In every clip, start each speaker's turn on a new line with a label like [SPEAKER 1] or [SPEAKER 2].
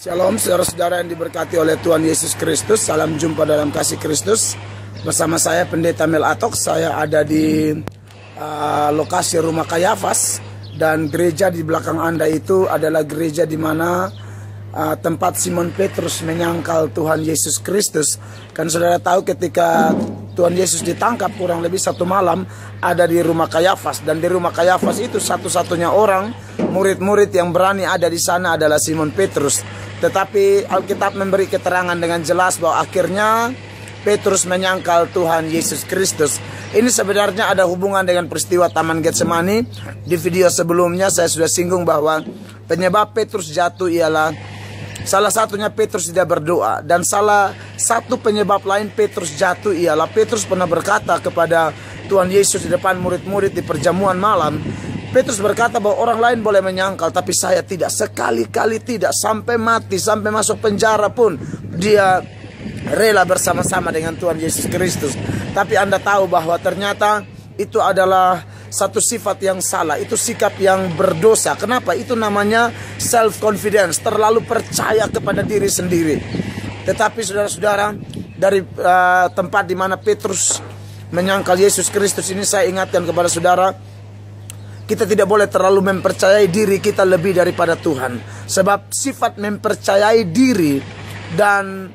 [SPEAKER 1] Shalom saudara-saudara yang diberkati oleh Tuhan Yesus Kristus. Salam jumpa dalam kasih Kristus. Bersama saya Pendeta Mel Atok. Saya ada di lokasi rumah Kayafas. Dan gereja di belakang Anda itu adalah gereja di mana tempat Simon Petrus menyangkal Tuhan Yesus Kristus. Kan saudara tahu ketika Tuhan Yesus ditangkap kurang lebih 1 malam ada di rumah Kayafas. Dan di rumah Kayafas itu satu-satunya orang murid-murid yang berani ada di sana adalah Simon Petrus. Tetapi Alkitab memberi keterangan dengan jelas bahwa akhirnya Petrus menyangkal Tuhan Yesus Kristus. Ini sebenarnya ada hubungan dengan peristiwa Taman Getsemani. Di video sebelumnya saya sudah singgung bahwa penyebab Petrus jatuh ialah salah satunya Petrus tidak berdoa. Dan salah satu penyebab lain Petrus jatuh ialah Petrus pernah berkata kepada Tuhan Yesus di depan murid-murid di perjamuan malam. Petrus berkata bahwa orang lain boleh menyangkal, tapi saya tidak, sekali-kali tidak, sampai mati, sampai masuk penjara pun dia rela bersama-sama dengan Tuhan Yesus Kristus. Tapi Anda tahu bahwa ternyata itu adalah satu sifat yang salah, itu sikap yang berdosa. Kenapa? Itu namanya self-confidence, terlalu percaya kepada diri sendiri. Tetapi saudara-saudara, dari tempat di mana Petrus menyangkal Yesus Kristus ini, saya ingatkan kepada saudara, kita tidak boleh terlalu mempercayai diri kita lebih daripada Tuhan. Sebab sifat mempercayai diri dan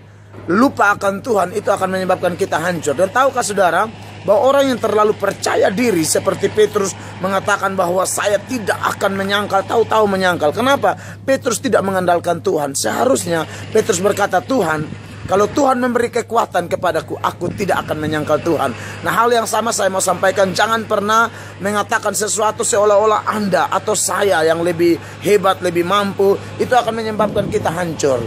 [SPEAKER 1] lupa akan Tuhan itu akan menyebabkan kita hancur. Dan tahukah saudara bahwa orang yang terlalu percaya diri seperti Petrus mengatakan bahwa saya tidak akan menyangkal, tahu-tahu menyangkal. Kenapa? Petrus tidak mengandalkan Tuhan. Seharusnya Petrus berkata, Tuhan, kalau Tuhan memberi kekuatan kepadaku, aku tidak akan menyangkal Tuhan. Nah, hal yang sama saya mau sampaikan. Jangan pernah mengatakan sesuatu seolah-olah Anda atau saya yang lebih hebat, lebih mampu. Itu akan menyebabkan kita hancur.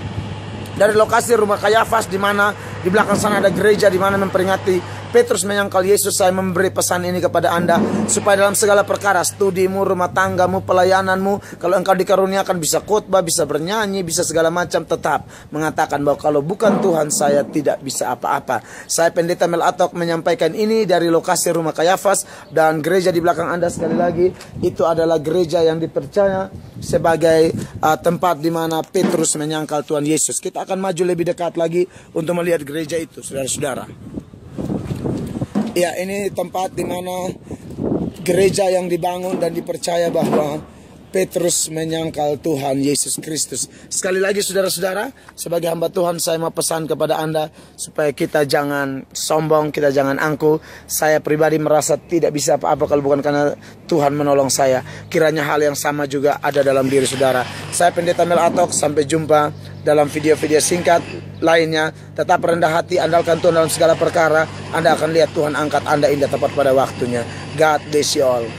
[SPEAKER 1] Dari lokasi rumah Kayafas di mana di belakang sana ada gereja di mana memperingati Petrus menyangkal Yesus, saya memberi pesan ini kepada Anda supaya dalam segala perkara, studimu, rumah tanggamu, pelayananmu, kalau engkau dikaruniakan bisa khotbah, bisa bernyanyi, bisa segala macam, tetap mengatakan bahwa kalau bukan Tuhan saya tidak bisa apa-apa. Saya Pendeta Mel Atok menyampaikan ini dari lokasi rumah Kayafas, dan gereja di belakang Anda sekali lagi itu adalah gereja yang dipercaya sebagai tempat di mana Petrus menyangkal Tuhan Yesus. Kita akan maju lebih dekat lagi untuk melihat gereja itu, saudara-saudara. Ya, ini tempat di mana gereja yang dibangun dan dipercaya bahwa Petrus menyangkal Tuhan Yesus Kristus. Sekali lagi saudara-saudara, sebagai hamba Tuhan saya mau pesan kepada Anda supaya kita jangan sombong, kita jangan angkuh. Saya pribadi merasa tidak bisa apa-apa kalau bukan karena Tuhan menolong saya. Kiranya hal yang sama juga ada dalam diri saudara. Saya Pendeta Mel Atok, sampai jumpa dalam video-video singkat lainnya. Tetap rendah hati, andalkan Tuhan dalam segala perkara. Anda akan lihat Tuhan angkat Anda indah tepat pada waktunya. God bless you all.